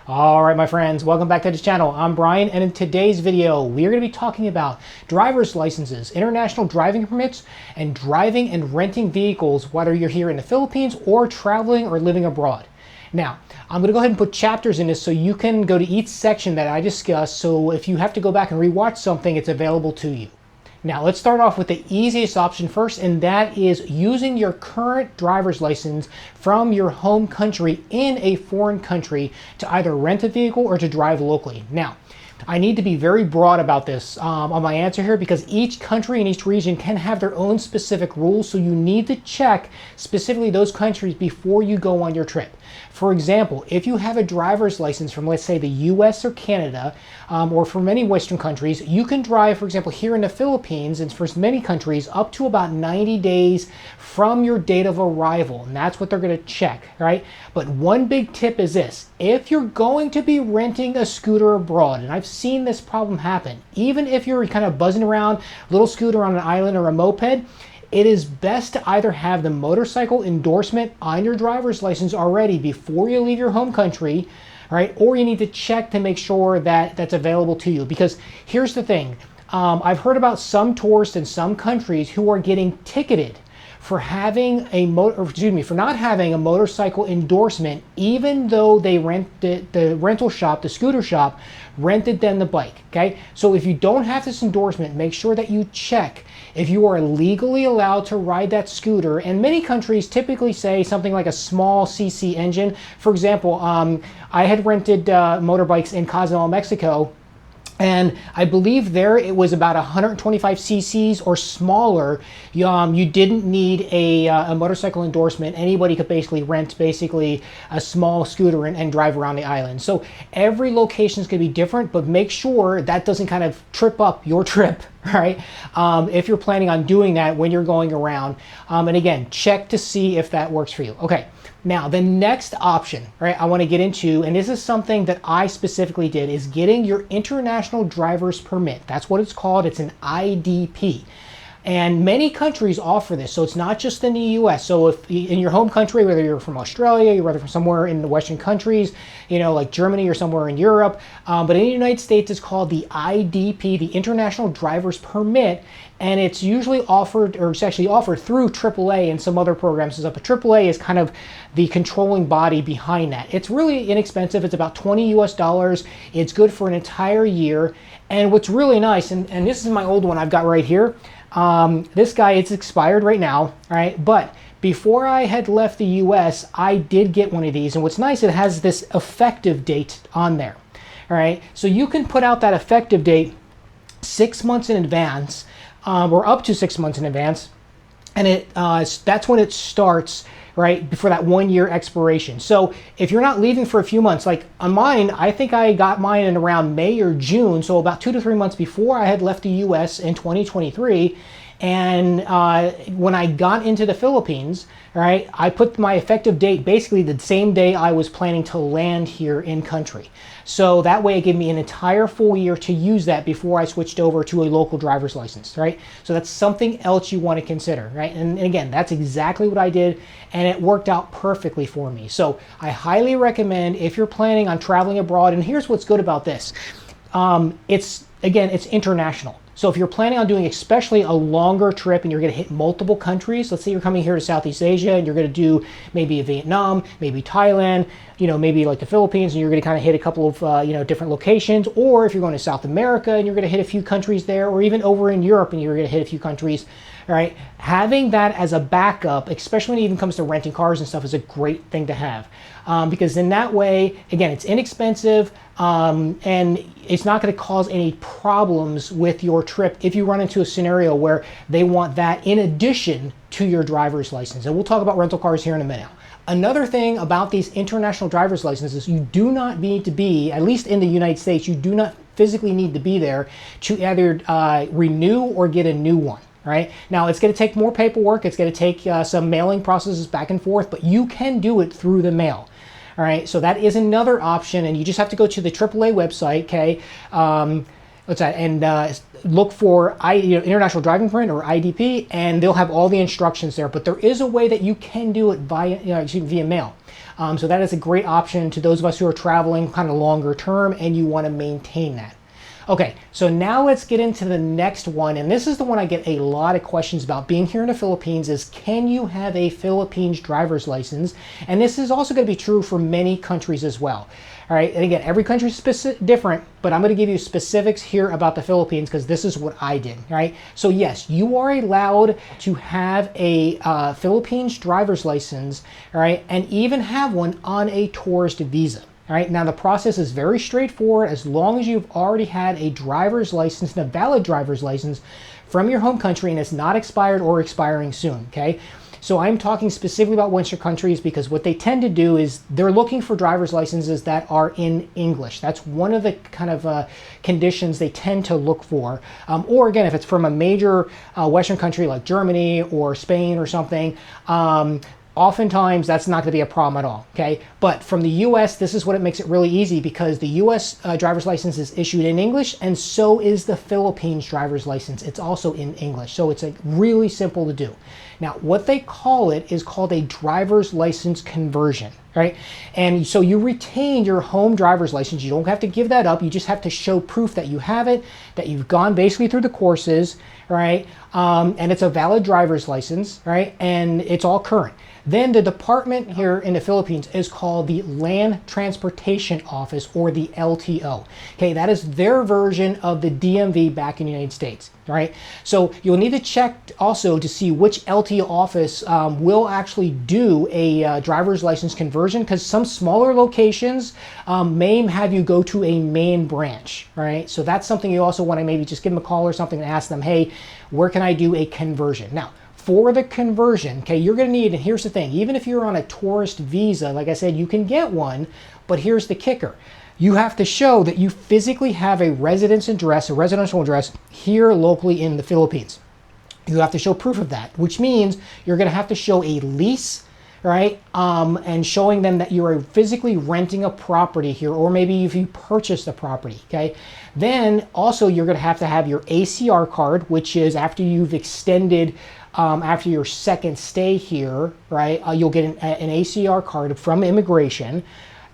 All right, my friends, welcome back to the channel. I'm Brian, and in today's video, we're going to be talking about driver's licenses, international driving permits, and driving and renting vehicles, whether you're here in the Philippines or traveling or living abroad. Now, I'm going to go ahead and put chapters in this so you can go to each section that I discussed, so if you have to go back and rewatch something, it's available to you. Now, let's start off with the easiest option first, and that is using your current driver's license from your home country in a foreign country to either rent a vehicle or to drive locally. Now, I need to be very broad about this on my answer here because each country and each region can have their own specific rules, so you need to check specifically those countries before you go on your trip. For example, if you have a driver's license from, let's say, the US or Canada, or from many Western countries, you can drive, for example, here in the Philippines and for many countries up to about 90 days from your date of arrival, and that's what they're going to check, right? But one big tip is this: if you're going to be renting a scooter abroad, and I've seen this problem happen, even if you're kind of buzzing around a little scooter on an island or a moped, it is best to either have the motorcycle endorsement on your driver's license already before you leave your home country, right? Or you need to check to make sure that that's available to you. Because here's the thing, I've heard about some tourists in some countries who are getting ticketed for having for not having a motorcycle endorsement, even though they rented the rental shop, the scooter shop, rented them the bike. Okay, so if you don't have this endorsement, make sure that you check if you are legally allowed to ride that scooter. And many countries typically say something like a small CC engine. For example, I had rented motorbikes in Cozumel, Mexico, and I believe there it was about 125 cc's or smaller. You didn't need a motorcycle endorsement. Anybody could basically rent a small scooter and drive around the island. So every location is going to be different, but make sure that doesn't kind of trip up your trip, right? If you're planning on doing that when you're going around. And again, check to see if that works for you. Okay. Now, the next option, right, I want to get into, and this is something that I specifically did, is getting your international driver's permit. That's what it's called. It's an IDP. And many countries offer this, so it's not just in the US. So if in your home country, whether you're from Australia, whether from somewhere in the Western countries, you know, like Germany or somewhere in Europe, but in the United States, it's called the IDP, the International Driver's Permit, and it's usually offered, or it's actually offered through AAA and some other programs. But AAA is kind of the controlling body behind that. It's really inexpensive. It's about $20 US. It's good for an entire year. And what's really nice, and this is my old one I've got right here. This guy, it's expired right now, right? But before I had left the US, I did get one of these. And what's nice, it has this effective date on there, all right? So you can put out that effective date 6 months in advance, or up to 6 months in advance. And that's when it starts, right, before that 1 year expiration. So if you're not leaving for a few months, like on mine, I think I got mine in around May or June, so about 2 to 3 months before I had left the US in 2023. And when I got into the Philippines, right, I put my effective date basically the same day I was planning to land here in country. So that way it gave me an entire full year to use that before I switched over to a local driver's license, right? So that's something else you want to consider, right? And again, that's exactly what I did, and it worked out perfectly for me. So I highly recommend if you're planning on traveling abroad, and here's what's good about this. It's international. So if you're planning on doing especially a longer trip and you're going to hit multiple countries, let's say you're coming here to Southeast Asia and you're going to do maybe Vietnam, maybe Thailand, you know, maybe like the Philippines, and you're going to kind of hit a couple of, different locations. Or if you're going to South America and you're going to hit a few countries there, or even over in Europe and you're going to hit a few countries, all right, having that as a backup, especially when it even comes to renting cars and stuff, is a great thing to have. Because in that way, again, it's inexpensive, and it's not going to cause any problems with your trip if you run into a scenario where they want that in addition to your driver's license. And we'll talk about rental cars here in a minute. Another thing about these international driver's licenses, you do not need to be, at least in the United States, you do not physically need to be there to either renew or get a new one. Right? Now, it's going to take more paperwork. It's going to take some mailing processes back and forth, but you can do it through the mail. All right, so that is another option, and you just have to go to the AAA website, okay? what's that? And look for International Driving Permit or IDP, and they'll have all the instructions there. But there is a way that you can do it via mail. So that is a great option to those of us who are traveling kind of longer term and you want to maintain that. Okay, so now let's get into the next one, and this is the one I get a lot of questions about being here in the Philippines is, can you have a Philippines driver's license? And this is also going to be true for many countries as well. All right, and again, every country is different, but I'm going to give you specifics here about the Philippines because this is what I did, all right? So yes, you are allowed to have a Philippines driver's license, all right, and even have one on a tourist visa. All right, now the process is very straightforward as long as you've already had a driver's license, and a valid driver's license from your home country and it's not expired or expiring soon, okay? So I'm talking specifically about Western countries because what they tend to do is they're looking for driver's licenses that are in English. That's one of the kind of conditions they tend to look for. Or again, if it's from a major Western country like Germany or Spain or something, oftentimes that's not going to be a problem at all, okay? But from the US, this is what it makes it really easy because the US driver's license is issued in English, and so is the Philippines driver's license. It's also in English, so it's like really simple to do. Now, what they call it is called a driver's license conversion, right? And so you retain your home driver's license. You don't have to give that up. You just have to show proof that you have it, that you've gone basically through the courses, right? And it's a valid driver's license, right? And it's all current. Then the department here in the Philippines is called the Land Transportation Office, or the LTO. Okay, that is their version of the DMV back in the United States, right? So you'll need to check also to see which LTO office will actually do a driver's license conversion, because some smaller locations may have you go to a main branch, right? So that's something you also want to maybe just give them a call or something and ask them, hey, where can I do a conversion? Now, for the conversion, okay, you're going to need, and here's the thing, even if you're on a tourist visa, like I said, you can get one, but here's the kicker. You have to show that you physically have a residence address, a residential address here locally in the Philippines. You have to show proof of that, which means you're going to have to show a lease, right? And showing them that you are physically renting a property here, or maybe if you purchased a property, okay? Then also you're going to have your ACR card, which is after you've extended after your second stay here, right, you'll get an ACR card from immigration.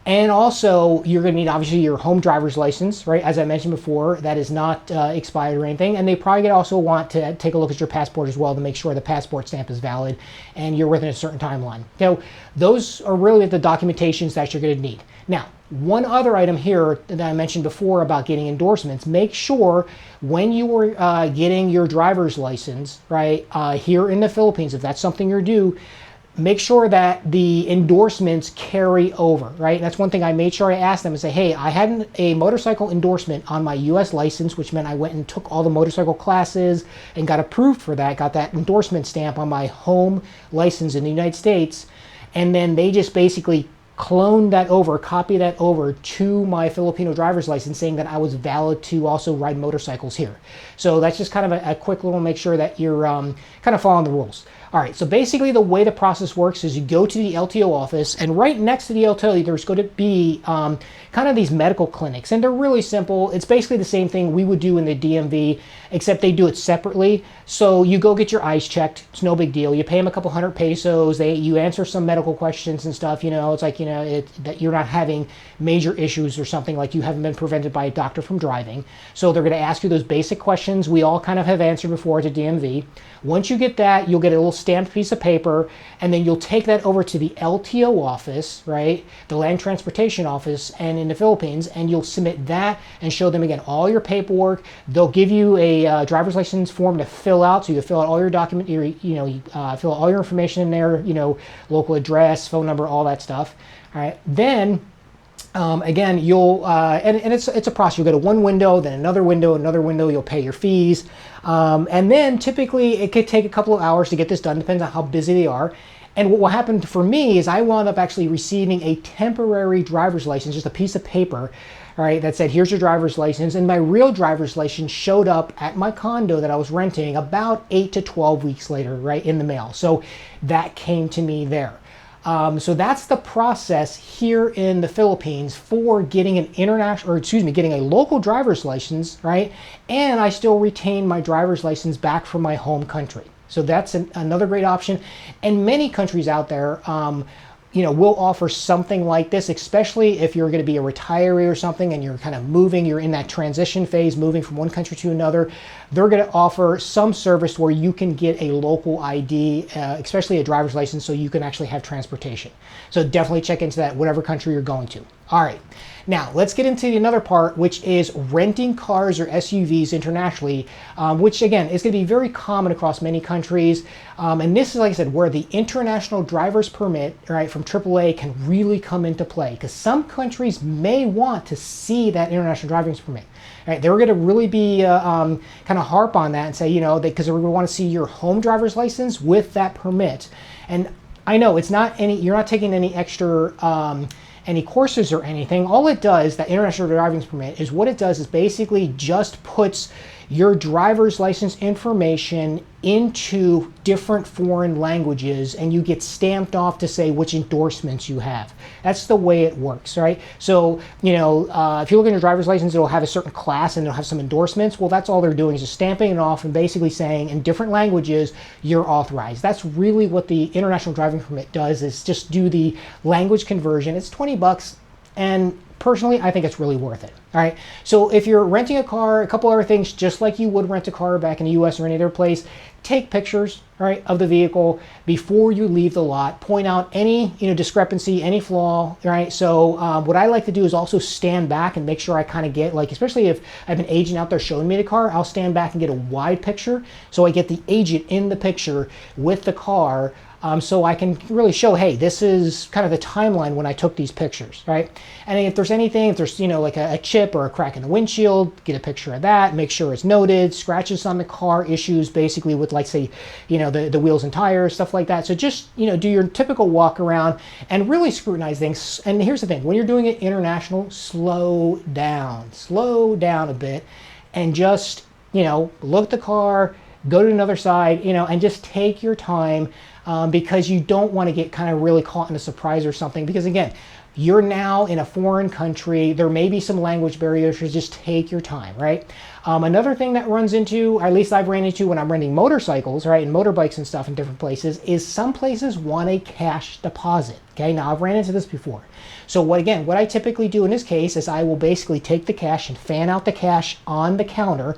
And also, you're going to need, obviously, your home driver's license, right, as I mentioned before, that is not expired or anything. And they probably also want to take a look at your passport as well to make sure the passport stamp is valid and you're within a certain timeline. So those are really the documentations that you're going to need. Now, one other item here that I mentioned before about getting endorsements, make sure when you are getting your driver's license, right, here in the Philippines, if that's something you're due, make sure that the endorsements carry over, right? And that's one thing I made sure I asked them and say, hey, I had a motorcycle endorsement on my US license, which meant I went and took all the motorcycle classes and got approved for that, got that endorsement stamp on my home license in the United States. And then they just basically clone that over, copy that over to my Filipino driver's license, saying that I was valid to also ride motorcycles here. So that's just kind of a quick little make sure that you're kind of following the rules. All right, so basically the way the process works is you go to the LTO office, and right next to the LTO there's going to be kind of these medical clinics, and they're really simple. It's basically the same thing we would do in the DMV, except they do it separately. So you go get your eyes checked. It's no big deal. You pay them a couple hundred pesos. You answer some medical questions and stuff. It's like, that you're not having major issues or something, like you haven't been prevented by a doctor from driving. So they're going to ask you those basic questions we all kind of have answered before to DMV. Once you get that, you'll get a little stamped piece of paper, and then you'll take that over to the LTO office, right, the Land Transportation Office, and in the Philippines, and you'll submit that and show them again all your paperwork. They'll give you a driver's license form to fill out, so you fill out all your document, fill out all your information in there, local address, phone number, all that stuff. All right, then again, you'll and it's a process. You'll go to one window, then another window, you'll pay your fees, and then typically it could take a couple of hours to get this done, depends on how busy they are. And what happened for me is I wound up actually receiving a temporary driver's license, just a piece of paper, all right, that said, here's your driver's license, and my real driver's license showed up at my condo that I was renting about 8 to 12 weeks later, right, in the mail. So that came to me there. So that's the process here in the Philippines for getting an getting a local driver's license, right? And I still retain my driver's license back from my home country. So that's another great option. And many countries out there, will offer something like this, especially if you're going to be a retiree or something and you're kind of moving, you're in that transition phase, moving from one country to another. They're going to offer some service where you can get a local ID, especially a driver's license, so you can actually have transportation. So definitely check into that, whatever country you're going to. All right. Now, let's get into another part, which is renting cars or SUVs internationally, which again is going to be very common across many countries. And this is, like I said, where the international driver's permit, right, from AAA can really come into play, because some countries may want to see that international driver's permit. Right, they're going to really be kind of harp on that and say, because they're going to want to see your home driver's license with that permit. And I know it's not you're not taking any extra any courses or anything. All it does, that international driving permit, is what it does is basically just puts your driver's license information into different foreign languages, and you get stamped off to say which endorsements you have. That's the way it works, right? So, if you look at your driver's license, it'll have a certain class and it'll have some endorsements. Well, that's all they're doing, is just stamping it off and basically saying in different languages you're authorized. That's really what the international driving permit does, is just do the language conversion. It's $20, and personally, I think it's really worth it. All right. So if you're renting a car, a couple other things, just like you would rent a car back in the US or any other place, take pictures, right, of the vehicle before you leave the lot. Point out any, discrepancy, any flaw, right? So what I like to do is also stand back and make sure I kind of get, like, especially if I have an agent out there showing me the car, I'll stand back and get a wide picture, so I get the agent in the picture with the car. So I can really show, hey, this is kind of the timeline when I took these pictures, right? And if there's anything, if there's, like a chip or a crack in the windshield, get a picture of that, make sure it's noted, scratches on the car, issues basically with, like, say, the wheels and tires, stuff like that. So just, do your typical walk around and really scrutinize things. And here's the thing, when you're doing it international, slow down a bit, and just, look at the car, go to another side, and just take your time. Because you don't want to get kind of really caught in a surprise or something, because again, you're now in a foreign country. There may be some language barriers, so just take your time, right? Another thing that runs into, or at least I've ran into when I'm renting motorcycles, right, and motorbikes and stuff in different places, is some places want a cash deposit. Okay, now I've ran into this before. So what I typically do in this case is I will basically take the cash and fan out the cash on the counter,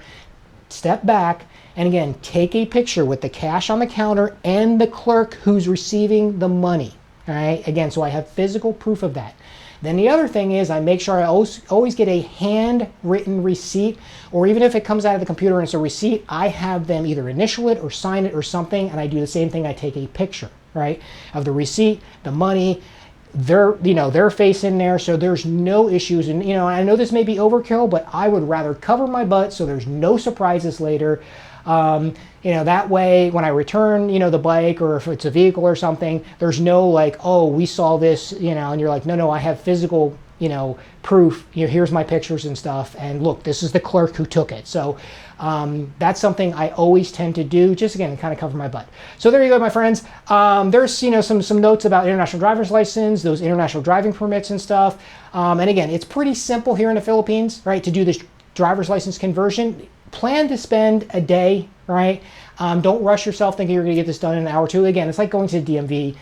step back, and again, take a picture with the cash on the counter and the clerk who's receiving the money. All right, again, so I have physical proof of that. Then the other thing is I make sure I always get a handwritten receipt, or even if it comes out of the computer and it's a receipt, I have them either initial it or sign it or something, and I do the same thing. I take a picture, right, of the receipt, the money, their face in there, so there's no issues. And I know this may be overkill, but I would rather cover my butt so there's no surprises later. That way when I return, the bike, or if it's a vehicle or something, there's no like, oh, we saw this, and you're like, no, I have physical, proof. Here's my pictures and stuff, and look, this is the clerk who took it. So that's something I always tend to do, just again, to kind of cover my butt. So there you go, my friends. There's some notes about international driver's license, those international driving permits and stuff. And again, it's pretty simple here in the Philippines, right, to do this driver's license conversion. Plan to spend a day, right? Don't rush yourself thinking you're going to get this done in an hour or two. Again, it's like going to the DMV.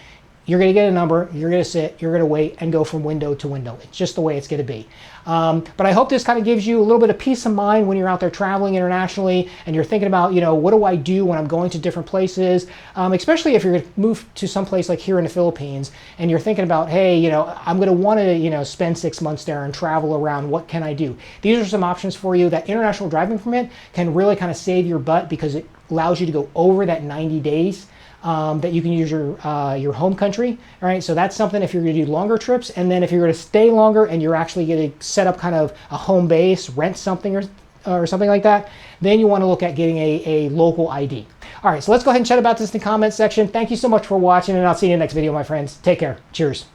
You're going to get a number, you're going to sit, you're going to wait, and go from window to window. It's just the way it's going to be. But I hope this kind of gives you a little bit of peace of mind when you're out there traveling internationally and you're thinking about, what do I do when I'm going to different places? Especially if you're going to move to some place like here in the Philippines and you're thinking about, hey, I'm going to want to, spend 6 months there and travel around. What can I do? These are some options for you. That international driving permit can really kind of save your butt, because it allows you to go over that 90 days. That you can use your home country. All right, so that's something if you're going to do longer trips, and then if you're going to stay longer and you're actually going to set up kind of a home base, rent something or something like that, then you want to look at getting a local ID. All right, so let's go ahead and chat about this in the comments section. Thank you so much for watching, and I'll see you in the next video, my friends. Take care. Cheers.